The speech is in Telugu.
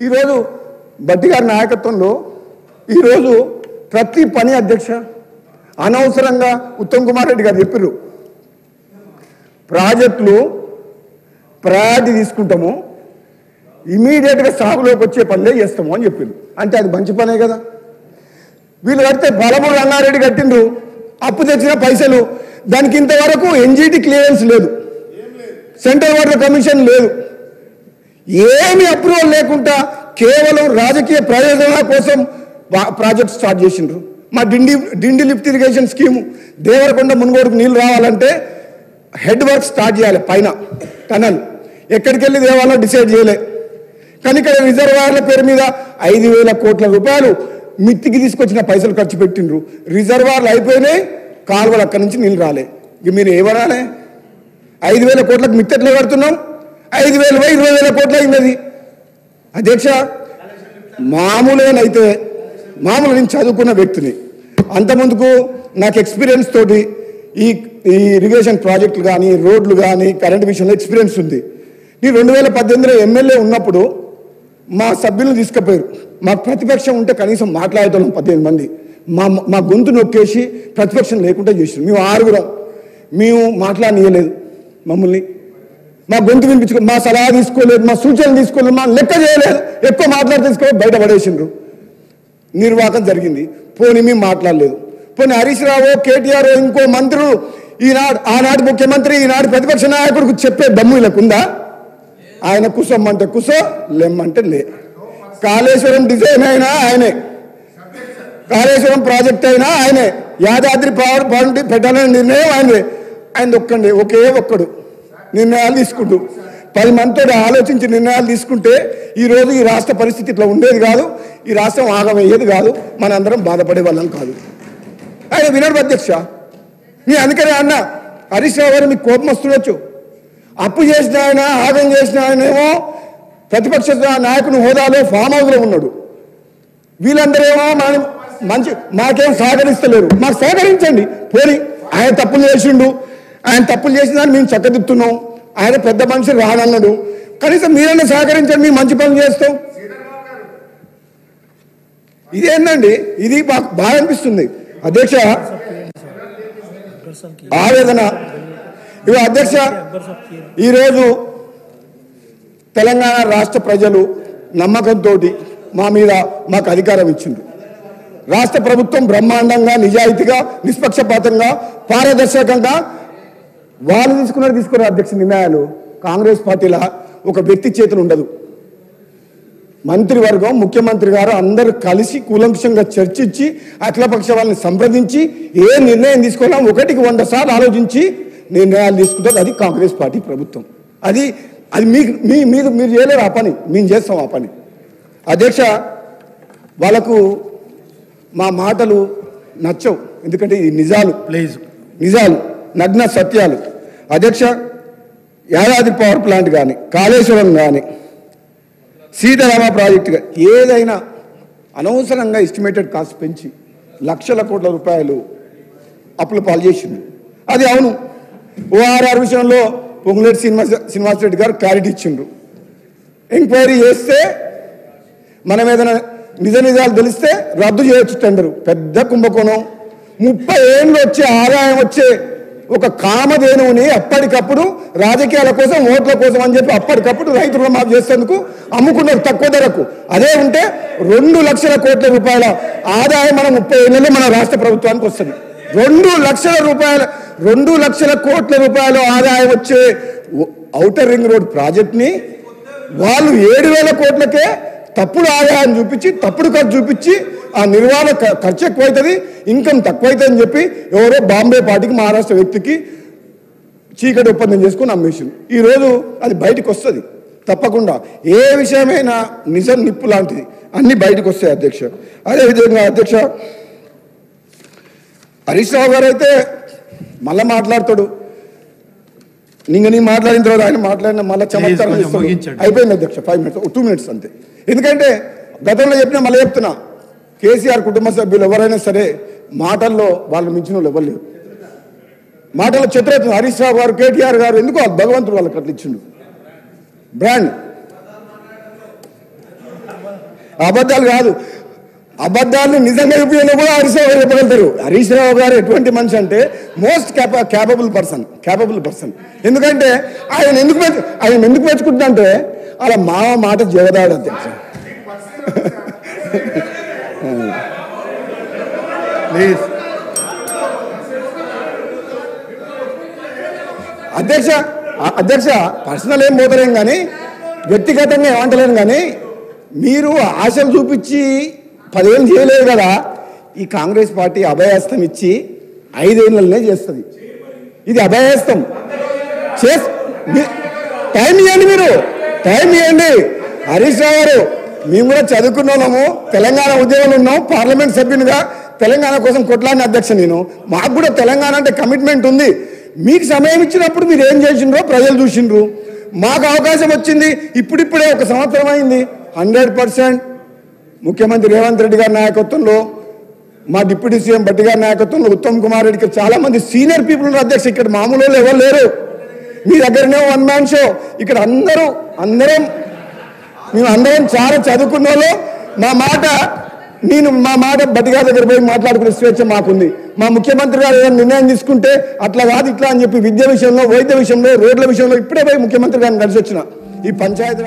ఈరోజు బట్టి గారి నాయకత్వంలో ఈరోజు ప్రతి పని అధ్యక్ష అనవసరంగా ఉత్తమ్ కుమార్ రెడ్డి గారు చెప్పారు, ప్రాజెక్టులు ప్రయారిటీ తీసుకుంటాము, ఇమీడియట్గా సాగులోకి వచ్చే పనులే చేస్తాము అని చెప్పిండు. అంటే అది మంచి పనే కదా. వీళ్ళు కడితే బలమూరు రంగారెడ్డి కట్టిండ్రు, అప్పు తెచ్చిన పైసలు, దానికి ఇంతవరకు ఎన్జీటీ క్లియరెన్స్ లేదు, సెంట్రల్ వాటర్ కమిషన్ లేదు, ఏమి అప్రూవల్ లేకుండా కేవలం రాజకీయ ప్రయోజనాల కోసం ప్రాజెక్ట్ స్టార్ట్ చేసిండ్రు. మా డిండి లిఫ్ట్ ఇరిగేషన్ స్కీము దేవరకొండ మునుగోడుకు నీళ్ళు రావాలంటే హెడ్ వర్క్ స్టార్ట్ చేయాలి, పైన టనల్ ఎక్కడికి వెళ్ళి దేవాలో డిసైడ్ చేయలే. కానీ ఇక్కడ రిజర్వాయర్ల పేరు మీద 5,000 కోట్ల రూపాయలు మిత్తికి తీసుకొచ్చిన పైసలు ఖర్చు పెట్టిండ్రు. రిజర్వాయర్లు అయిపోయినాయి, కాలువలు అక్కడి నుంచి నీళ్ళు రాలే. ఇక మీరు ఏమనాలి? 5,000 కోట్లకు మిత్తి ఎట్లా కడుతున్నాం? 5,000 20,000 కోట్లు అయింది. అధ్యక్ష మామూలుగానైతే నేను చదువుకున్న వ్యక్తిని, అంతకుముందుకు నాకు ఎక్స్పీరియన్స్ తోటి ఈ ఇరిగేషన్ ప్రాజెక్టులు కానీ రోడ్లు కానీ కరెంట్ విషయంలో ఎక్స్పీరియన్స్ ఉంది. నేను 2018లో ఎమ్మెల్యే ఉన్నప్పుడు మా సభ్యులను తీసుకుపోయారు. మాకు ప్రతిపక్షం ఉంటే కనీసం మాట్లాడేటోళ్ళం 18 మంది, మా గొంతు నొక్కేసి ప్రతిపక్షం లేకుండా చేసారు. మేము 6 మేము మాట్లాడనీయలేదు, మమ్మల్ని మా గొంతు వినిపించుకో, మా సలహా తీసుకోలేదు, మా సూచనలు తీసుకోలేదు, మా లెక్క చేయలేదు, ఎక్కువ మాట్లాడి తీసుకోవాలి బయట పడేసిండ్రు. నిర్వాహకం జరిగింది. పోనీ మేము మాట్లాడలేదు. పోనీ హరీష్ రావు, కేటీఆర్, ఇంకో మంత్రులు ఆనాటి ముఖ్యమంత్రి ఈనాటి ప్రతిపక్ష నాయకుడికి చెప్పే దమ్ము వీళ్ళకుందా? ఆయన కుసమ్మంటే కుసో, లెమ్మంటే లే. కాళేశ్వరం డిజైన్ అయినా ఆయనే, కాళేశ్వరం ప్రాజెక్ట్ అయినా ఆయనే, యాదాద్రి పవర్ పాయింట్ పెట్టాలనే నిర్ణయం ఆయనదే. ఆయన ఒకే ఒక్కడు నిర్ణయాలు తీసుకుంటూ 10 మందితో ఆలోచించి నిర్ణయాలు తీసుకుంటే ఈరోజు ఈ రాష్ట్ర పరిస్థితి ఇట్లా ఉండేది కాదు, ఈ రాష్ట్రం ఆగమయ్యేది కాదు, మనందరం బాధపడే వాళ్ళం కాదు. ఆయన వినడు అధ్యక్ష. నీ అందుకనే అన్న హరీష్ రావు గారు మీకు కోపం వస్తుండొచ్చు. అప్పు చేసిన ఆయన, ఆగం చేసిన ఆయనేమో ప్రతిపక్ష నాయకుని హోదాలో ఫామ్ హౌస్లో ఉన్నాడు. వీళ్ళందరేమో మాకేం సహకరిస్తలేరు. మాకు సహకరించండి. పోనీ ఆయన తప్పులు చేసిండు, ఆయన తప్పులు చేసిందని మేము చక్కదిద్దుతున్నాం. ఆయన పెద్ద మనిషి రానన్నాడు, కనీసం మీరన్నా సహకరించండి, మేము మంచి పనులు చేస్తాం. ఇదేందండి? ఇది మాకు బాగా అనిపిస్తుంది అధ్యక్ష. ఆవేదన ఇవి అధ్యక్ష. ఈరోజు తెలంగాణ రాష్ట్ర ప్రజలు నమ్మకంతో మాకు అధికారం ఇచ్చిండ్రు. రాష్ట్ర ప్రభుత్వం బ్రహ్మాండంగా, నిజాయితీగా, నిష్పక్షపాతంగా, పారదర్శకంగా వాళ్ళు తీసుకున్నారు అధ్యక్ష నిర్ణయాలు. కాంగ్రెస్ పార్టీలా ఒక వ్యక్తి చేతులు ఉండదు. మంత్రివర్గం, ముఖ్యమంత్రి గారు అందరూ కలిసి కూలంకషంగా చర్చించి అఖిలపక్ష వాళ్ళని సంప్రదించి ఏ నిర్ణయం తీసుకోవాలో 1కి 100 సార్లు ఆలోచించి నిర్ణయాలు తీసుకుంటారు. అది కాంగ్రెస్ పార్టీ ప్రభుత్వం. అది మీరు చేయలేరు ఆ పని, మేము చేస్తాం ఆ పని. అధ్యక్ష వాళ్ళకు మా మాటలు నచ్చవు, ఎందుకంటే ఈ నిజాలు నగ్న సత్యాలు. అధ్యక్ష యాదాద్రి పవర్ ప్లాంట్ కానీ, కాళేశ్వరం కానీ, సీతారామ ప్రాజెక్టు కానీ ఏదైనా అనవసరంగా ఎస్టిమేటెడ్ కాస్ట్ పెంచి లక్షల కోట్ల రూపాయలు అప్పులు పాలు చేసింది. అది అవును. ఓఆర్ఆర్ విషయంలో పొంగులేటి శ్రీనివాసరెడ్డి గారు క్లారిటీ ఇచ్చిండ్రు. ఎంక్వైరీ చేస్తే మనం ఏదైనా నిజాలు తెలిస్తే రద్దు చేయొచ్చు టెండరు. పెద్ద కుంభకోణం. 30 ఏళ్ళు వచ్చే ఆదాయం వచ్చే ఒక కామధేనువుని అప్పటికప్పుడు రాజకీయాల కోసం, ఓట్ల కోసం అని చెప్పి అప్పటికప్పుడు రైతు రుణమాఫీ చేసేందుకు అమ్ముకున్నారు తక్కువ ధరకు. అదే ఉంటే 2 లక్షల కోట్ల రూపాయల ఆదాయం మనం 30 ఏళ్ళలో మన రాష్ట్ర ప్రభుత్వానికి వస్తుంది. 2 లక్షల కోట్ల రూపాయల ఆదాయం వచ్చే ఔటర్ రింగ్ రోడ్ ప్రాజెక్ట్ని వాళ్ళు 7,000 కోట్లకే తప్పుడు ఆదాయం చూపించి, తప్పుడు ఖర్చు చూపించి, ఆ నిర్వహణ ఖర్చు ఎక్కువైతుంది, ఇన్కమ్ తక్కువైతుందని చెప్పి ఎవరో బాంబే పార్టీకి, మహారాష్ట్ర వ్యక్తికి చీకటి ఒప్పందం చేసుకుని అమ్మేసింది. ఈరోజు అది బయటకు వస్తుంది తప్పకుండా. ఏ విషయమైనా నిజం నిప్పు లాంటిది, అన్నీ బయటకు వస్తాయి అధ్యక్ష. అదేవిధంగా అధ్యక్ష హరీష్ రావు గారు అయితే మళ్ళీ మాట్లాడతాడు. నీ మాట్లాడిన తర్వాత ఆయన మాట్లాడిన మళ్ళీ చమత్కారం అయిపోయింది అధ్యక్ష. 5 minutes 2 minutes అంతే. ఎందుకంటే గతంలో చెప్పినా మళ్ళీ చెప్తున్నా, కేసీఆర్ కుటుంబ సభ్యులు ఎవరైనా సరే మాటల్లో వాళ్ళు మించిన వాళ్ళు ఎవరు లేరు. మాటల్లో చిత్రత హరీష్ రావు గారు, కేటీఆర్ గారు ఎందుకో భగవంతుడు వాళ్ళకి అట్లా ఇచ్చిండు బ్రాండ్. అబద్ధాలు కాదు, అబద్ధాలను నిజంగా చెప్పినా కూడా హరీష్ రావు గారు చెప్పగలుగుతారు. హరీష్ రావు గారు ఎటువంటి మనిషి అంటే మోస్ట్ క్యాపబుల్ పర్సన్. ఎందుకంటే ఆయన ఎందుకు మెచ్చుకుంటా అంటే అలా మాట జగదాడు అధ్యక్ష. ప్లీజ్ అధ్యక్ష పర్సనల్ ఏం పోతలేం కానీ వ్యక్తిగతంగా ఏమంటలేను కానీ మీరు ఆశలు చూపించి 10 ఏళ్ళు చేయలేదు కదా. ఈ కాంగ్రెస్ పార్టీ అభయహస్తం ఇచ్చి 5 ఏళ్ళనే చేస్తుంది. ఇది అభయహస్తం టైం ఇవ్వండి, మీరు టైం ఇవ్వండి. హరీష్ రావు గారు మేము కూడా చదువుకున్న వాళ్ళము, తెలంగాణ ఉద్యోగంలో ఉన్నాం, పార్లమెంట్ సభ్యునిగా తెలంగాణ కోసం కొట్లాడిన అధ్యక్ష నేను. మాకు కూడా తెలంగాణ అంటే కమిట్మెంట్ ఉంది. మీకు సమయం ఇచ్చినప్పుడు మీరు ఏం చేసిండ్రో ప్రజలు చూసిండ్రు. మాకు అవకాశం వచ్చింది ఇప్పుడిప్పుడే 1 సంవత్సరం అయింది. 100% ముఖ్యమంత్రి రేవంత్ రెడ్డి గారి నాయకత్వంలో, మా డిప్యూటీ సీఎం భట్టి గారి నాయకత్వంలో, ఉత్తమ్ కుమార్ రెడ్డికి చాలా మంది సీనియర్ పీపుల్ ఉన్నారు అధ్యక్ష. ఇక్కడ మామూలు వాళ్ళు ఎవరు లేరు. మీ దగ్గరనే 1 మ్యాన్ షో. ఇక్కడ మేమందరం చాలా చదువుకున్న వాళ్ళు. మా మాట భట్టి గారి దగ్గర పోయి మాట్లాడుకునే స్వేచ్ఛ మాకుంది. మా ముఖ్యమంత్రి గారు ఏదైనా నిర్ణయం తీసుకుంటే అట్లా కాదు ఇట్లా అని చెప్పి విద్య విషయంలో, వైద్య విషయంలో, రోడ్ల విషయంలో ఇప్పుడే పోయి ముఖ్యమంత్రి గారిని కలిసి వచ్చిన ఈ పంచాయతీ